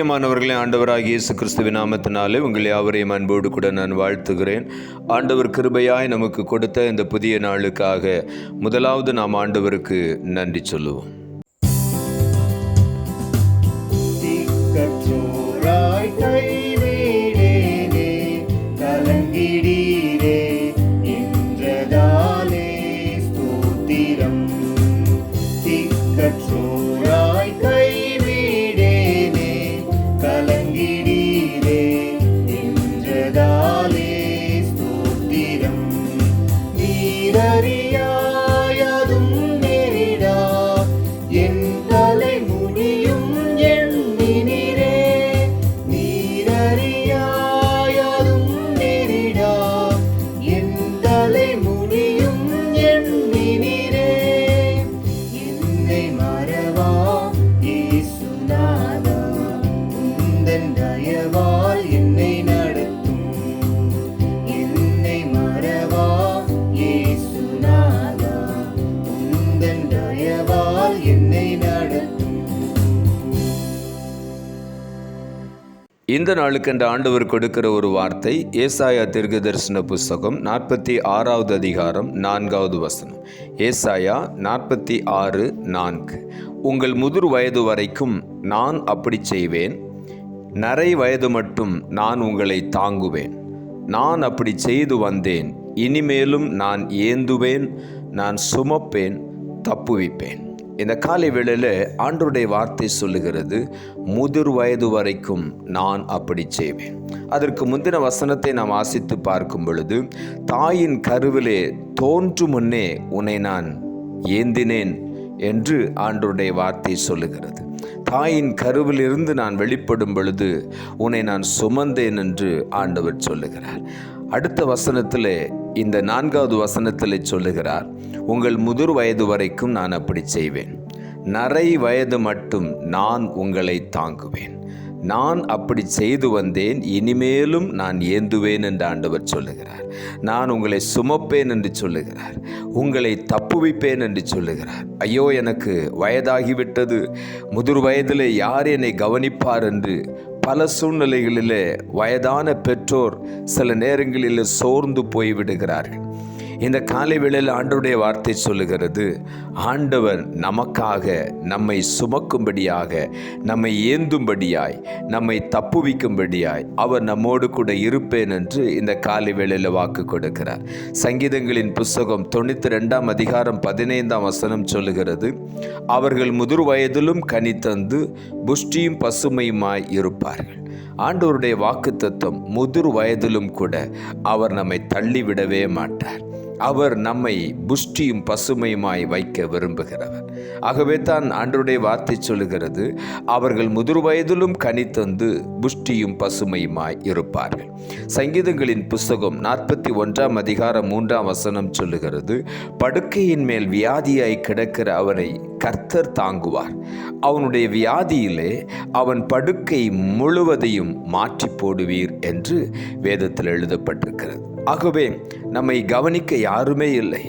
பிரியமானவர்களே, ஆண்டவராகிய இயேசு கிறிஸ்துவின் நாமத்தினாலே உங்கள் யாவரையும் அன்போடு கூட நான் வாழ்த்துகிறேன். ஆண்டவர் கிருபையாய் நமக்கு கொடுத்த இந்த புதிய நாளுக்காக முதலாவது நாம் ஆண்டவருக்கு நன்றி சொல்லுவோம். இந்த நாளுக்கென்று ஆண்டவர் கொடுக்கிற ஒரு வார்த்தை ஏசாயா தீர்க்கதரிசன புஸ்தகம் 46வது அதிகாரம் 4வது வசனம். ஏசாயா 46:4. உங்கள் முதிர் வயது வரைக்கும் நான் அப்படி செய்வேன், நரை வயது மட்டும் நான் உங்களை தாங்குவேன். நான் அப்படி செய்து வந்தேன், இனிமேலும் நான் ஏந்துவேன், நான் சுமப்பேன், தப்புவிப்பேன். இந்த காலை வேளையில் ஆண்டவருடைய வார்த்தை சொல்லுகிறது, முதிர் வயது வரைக்கும் நான் அப்படி செய்வேன். அதற்கு முந்தின வசனத்தை நாம் வாசித்து பார்க்கும் பொழுது, தாயின் கருவிலே தோன்றும் முன்னே உன்னை நான் ஏந்தினேன் என்று ஆண்டவருடைய வார்த்தை சொல்லுகிறது. தாயின் கருவிலிருந்து நான் வெளிப்படும் பொழுது உன்னை நான் சுமந்தேன் என்று ஆண்டவர் சொல்லுகிறார். அடுத்த வசனத்தில், இந்த 4வது வசனத்தில் சொல்லுகிறார், உங்கள் முதிர் வயது வரைக்கும் நான் அப்படி செய்வேன், நரை வயது மட்டும் நான் உங்களை தாங்குவேன். நான் அப்படி செய்து வந்தேன், இனிமேலும் நான் ஏந்துவேன் என்று ஆண்டவர் சொல்லுகிறார். நான் உங்களை சுமப்பேன் என்று சொல்லுகிறார், உங்களை தப்புவிப்பேன் என்று சொல்லுகிறார். ஐயோ, எனக்கு வயதாகிவிட்டது, முதிர் வயதில் யார் என்னை கவனிப்பார் என்று பல சூழ்நிலைகளிலே வயதான பெற்றோர் சில நேரங்களில் சோர்ந்து போய்விடுகிறார்கள். இந்த காலை வேளையில் ஆண்டவருடைய வார்த்தை சொல்லுகிறது, ஆண்டவர் நமக்காக நம்மை சுமக்கும்படியாக, நம்மை ஏந்தும்படியாய், நம்மை தப்புவிக்கும்படியாய் அவர் நம்மோடு கூட இருப்பேன் என்று இந்த காலை வேளையில் வாக்கு கொடுக்கிறார். சங்கீதங்களின் புஸ்தகம் 92ஆம் அதிகாரம் 15ஆம் வசனம் சொல்லுகிறது, அவர்கள் முதிர் வயதிலும் கனி தந்து புஷ்டியும் பசுமையுமாய் இருப்பார்கள். ஆண்டவருடைய வாக்கு தத்துவம், முதிர் வயதிலும் கூட அவர் நம்மை தள்ளிவிடவே மாட்டார். அவர் நம்மை புஷ்டியும் பசுமையுமாய் வைக்க விரும்புகிறவர். ஆகவே தான் ஆண்டவருடைய வார்த்தை சொல்லுகிறது, அவர்கள் முதிர் வயதிலும் கனி தந்து புஷ்டியும் பசுமையுமாய் இருப்பார்கள். சங்கீதங்களின் புஸ்தகம் 41ஆம் அதிகாரம் 3ஆம் வசனம் சொல்லுகிறது, படுக்கையின் மேல் வியாதியாய் கிடக்கிற அவனை கர்த்தர் தாங்குவார். அவனுடைய வியாதியிலே அவன் படுக்கை முழுவதையும் மாற்றி போடுவீர் என்று வேதத்தில் எழுதப்பட்டிருக்கிறது. ஆகவே நம்மை கவனிக்க யாருமே இல்லை,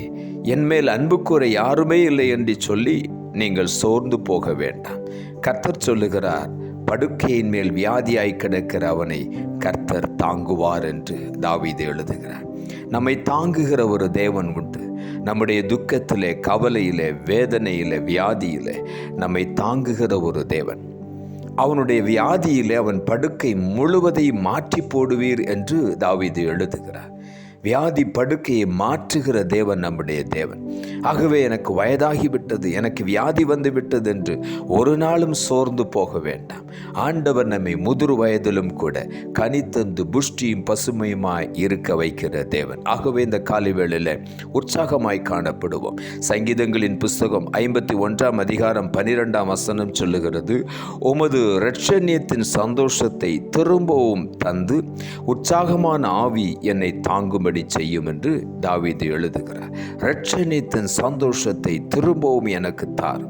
என்மேல் அன்பு கூற யாருமே இல்லை என்று சொல்லி நீங்கள் சோர்ந்து போக வேண்டாம். கர்த்தர் சொல்லுகிறார், படுக்கையின் மேல் வியாதியாய் கிடக்கிற அவனை கர்த்தர் தாங்குவார் என்று தாவீது எழுதுகிறார். நம்மை தாங்குகிற ஒரு தேவன் உண்டு. நம்முடைய துக்கத்திலே, கவலையிலே, வேதனையிலே, வியாதியிலே நம்மை தாங்குகிற ஒரு தேவன். அவனுடைய வியாதியிலே அவன் படுக்கை முழுவதையும் மாற்றி போடுவீர் என்று தாவீது எழுதுகிறார். வியாதி படுக்கையை மாற்றுகிற தேவன் நம்முடைய தேவன். ஆகவே எனக்கு வயதாகிவிட்டது, எனக்கு வியாதி வந்து விட்டது என்று ஒரு நாளும் சோர்ந்து போக வேண்டாம். ஆண்டவர் நம்மை முதிர் வயதிலும் கூட கனித்தந்து புஷ்டியும் பசுமையுமாய் இருக்க வைக்கிற தேவன். ஆகவே இந்த காலை வேளையில் உற்சாகமாய் காணப்படுவோம். சங்கீதங்களின் புஸ்தகம் 51ஆம் அதிகாரம் 12ஆம் வசனம் சொல்லுகிறது, உமது இரட்சணியத்தின் சந்தோஷத்தை திரும்பவும் தந்து உற்சாகமான ஆவி என்னை தாங்கும்படி செய்யும் என்று தாவீது எழுதுகிறார். இரட்சணியத்தின் சந்தோஷத்தை திரும்பவும் எனக்கு தார்,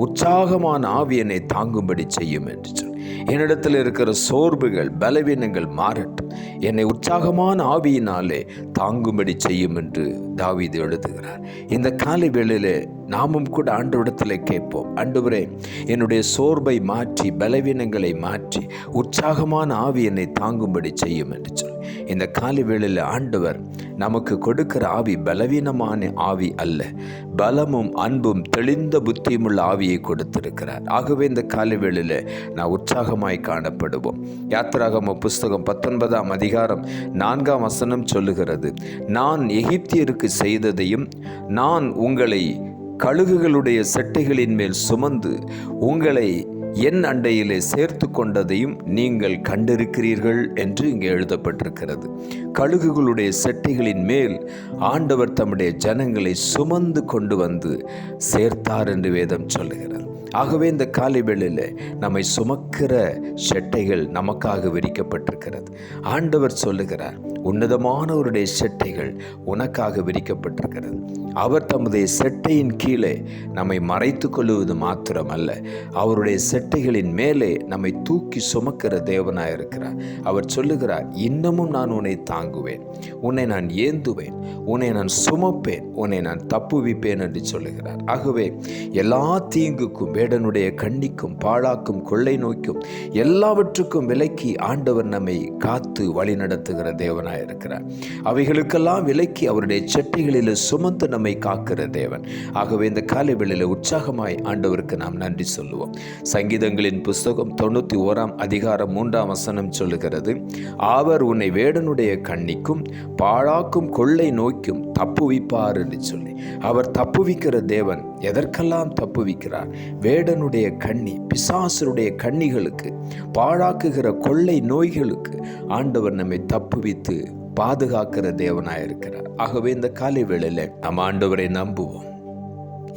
உற்சாகமான ஆவி என்னை தாங்கும்படி செய்யும் என்று சொல்லி என்னிடத்தில் இருக்கிற சோர்வுகள், பலவீனங்கள் மாறட்டும். என்னை உற்சாகமான ஆவியினாலே தாங்கும்படி செய்யும் என்று தாவீது எழுதுகிறார். இந்த காலை வேளையிலே நாமும் கூட ஆண்டவரிடத்தில் கேட்போம், ஆண்டவரே, என்னுடைய சோர்வை மாற்றி, பலவீனங்களை மாற்றி, உற்சாகமான ஆவி என்னை தாங்கும்படி செய்யும் என்று சொல்லி இந்த காலை வேளையில் ஆண்டவர் நமக்கு கொடுக்கிற ஆவி பலவீனமான ஆவி அல்ல, பலமும் அன்பும் தெளிந்த புத்தியும் உள்ள ஆவியை கொடுத்திருக்கிறார். ஆகவே இந்த காலை வேளையில் நான் உற்சாகமாய் காணப்படுவோம். யாத்திராகம புஸ்தகம் 19ஆம் அதிகாரம் 4ஆம் வசனம் சொல்லுகிறது, நான் எகிப்தியருக்கு செய்ததையும் நான் உங்களை கழுகுகளுடைய செட்டைகளின் மேல் சுமந்து உங்களை என் அண்டையிலே சேர்த்து கொண்டதையும் நீங்கள் கண்டிருக்கிறீர்கள் என்று இங்கே எழுதப்பட்டிருக்கிறது. கழுகுகளுடைய செட்டைகளின் மேல் ஆண்டவர் தம்முடைய ஜனங்களை சுமந்து கொண்டு வந்து சேர்த்தார் என்று வேதம் சொல்லுகிறது. ஆகவே இந்த காலை வேளையில் நம்மை சுமக்கிற செட்டைகள் நமக்காக விரிக்கப்பட்டிருக்கிறது. ஆண்டவர் சொல்லுகிறார், உன்னதமானவருடைய செட்டைகள் உனக்காக விரிக்கப்பட்டிருக்கிறது. அவர் தம்முடைய செட்டையின் கீழே நம்மை மறைத்து கொள்வது மாத்திரமல்ல, அவருடைய செட்டைகளின் மேலே நம்மை தூக்கி சுமக்கிற தேவனாயிருக்கிறார். அவர் சொல்லுகிறார், இன்னமும் நான் உன்னை தாங்குவேன், உன்னை நான் ஏந்துவேன், உன்னை நான் சுமப்பேன், உன்னை நான் தப்புவிப்பேன் என்று சொல்லுகிறார். ஆகவே எல்லா தீங்குக்கும், வேடனுடைய கண்ணிக்கும், பாழாக்கும், கொள்ளை நோய்க்கும், எல்லாவற்றுக்கும் விலக்கி ஆண்டவர் நம்மை காத்து வழி நடத்துகிற தேவனாயிருக்கிறார். அவைகளுக்கெல்லாம் விலக்கி அவருடைய செட்டைகளில் சுமந்து நம்மை காக்கிற தேவன். ஆகவே இந்த காலை வேளையில் உற்சாகமாய் ஆண்டவருக்கு நாம் நன்றி சொல்லுவோம். சங்கீதங்களின் புஸ்தகம் 91ஆம் அதிகாரம் 3ஆம் வசனம் சொல்லுகிறது, அவர் உன்னை வேடனுடைய கண்ணிக்கும் பாழாக்கும் கொள்ளை நோய்க்கும் தப்புவிப்பார் என்று சொல்லி. அவர் தப்புவிக்கிற தேவன். எதற்கெல்லாம் தப்புவிக்கிறார்? வேடனுடைய கண்ணி, பிசாசுடைய கண்ணிகளுக்கு, பாழாக்குகிற கொள்ளை நோய்களுக்கு ஆண்டவர் நம்மை தப்புவித்து பாதுகாக்கிற தேவனாயிருக்கிறார். ஆகவே இந்த காலை வேளையில் நாம் ஆண்டவரை நம்புவோம்,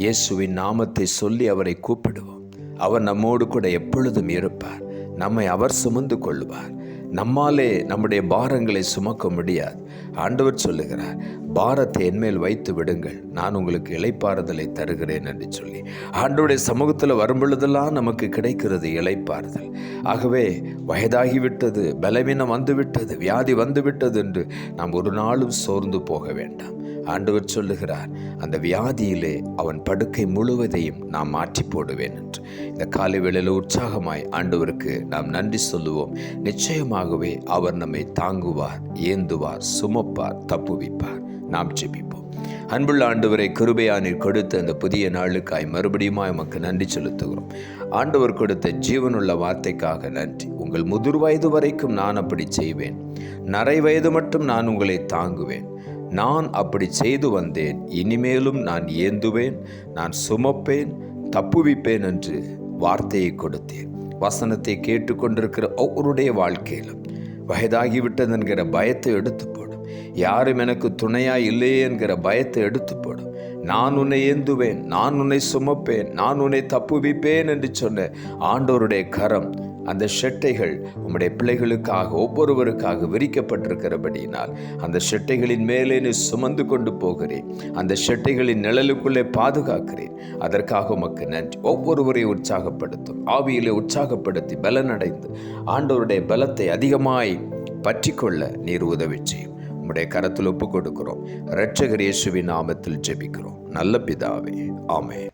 இயேசுவின் நாமத்தை சொல்லி அவரை கூப்பிடுவோம். அவர் நம்மோடு கூட எப்பொழுதும் இருப்பார். நம்மை அவர் சுமந்து கொள்வார். நம்மாலே நம்முடைய பாரங்களை சுமக்க முடியாது. ஆண்டவர் சொல்லுகிறார், பாரத்தை என்மேல் வைத்து விடுங்கள், நான் உங்களுக்கு இளைப்பாறுதலை தருகிறேன் என்று சொல்லி. ஆண்டவருடைய சமூகத்தில் வரும்பொழுதெல்லாம் நமக்கு கிடைக்கிறது இளைப்பாறுதல். ஆகவே வயதாகிவிட்டது, பலவீனம் வந்துவிட்டது, வியாதி வந்துவிட்டது என்று நாம் ஒரு நாளும் சோர்ந்து போக வேண்டாம். ஆண்டவர் சொல்லுகிறார், அந்த வியாதியிலே அவன் படுக்கை முழுவதையும் நான் மாற்றி போடுவேன் என்று. இந்த காலை வேளையில் உற்சாகமாய் ஆண்டவருக்கு நாம் நன்றி சொல்லுவோம். நிச்சயமாகவே அவர் நம்மை தாங்குவார், ஏந்துவார், சுமப்பார், தப்புவிப்பார். நாம் ஜெபிப்போம். அன்புள்ள ஆண்டவரை, கிருபையானீர் கொடுத்த அந்த புதிய நாளுக்காய் மறுபடியும் எமக்கு நன்றி செலுத்துகிறோம். ஆண்டவர் கொடுத்த ஜீவனுள்ள வார்த்தைக்காக நன்றி. உங்கள் முதிர் வயது வரைக்கும் நான் அப்படி செய்வேன், நரை வயது மட்டும் நான் உங்களை தாங்குவேன், நான் அப்படி செய்து வந்தேன், இனிமேலும் நான் ஏந்துவேன், நான் சுமப்பேன், தப்புவிப்பேன் என்று வார்த்தையை கொடுத்தேன். வசனத்தை கேட்டுக்கொண்டிருக்கிற ஒவ்வொருடைய வாழ்க்கையிலும் வயதாகிவிட்டது என்கிற பயத்தை எடுத்து போடும். யாரும் எனக்கு துணையாய் இல்லையே என்கிற பயத்தை எடுத்து போடும். நான் உன்னை ஏந்துவேன், நான் உன்னை சுமப்பேன், நான் உன்னை தப்புவிப்பேன் என்று சொன்ன ஆண்டவருடைய கரம், அந்த ஷெட்டைகள் உம்முடைய பிள்ளைகளுக்காக, ஒவ்வொருவருக்காக விரிக்கப்பட்டிருக்கிறபடியினால் அந்த ஷெட்டைகளின் மேலே நீ சுமந்து கொண்டு போகிறேன், அந்த ஷெட்டைகளின் நிழலுக்குள்ளே பாதுகாக்கிறேன். அதற்காக உமக்கு நன்றி. ஒவ்வொருவரையும் உற்சாகப்படுத்தும், ஆவியிலே உற்சாகப்படுத்தி பலனடைந்து ஆண்டவருடைய பலத்தை அதிகமாய் பற்றி கொள்ள நீர் உதவி செய்யும். உம்முடைய கரத்தில் ஒப்பு கொடுக்கிறோம். இரட்சகர் இயேசுவின் நாமத்தில் ஜெபிக்கிறோம் நல்ல பிதாவே, ஆமென்.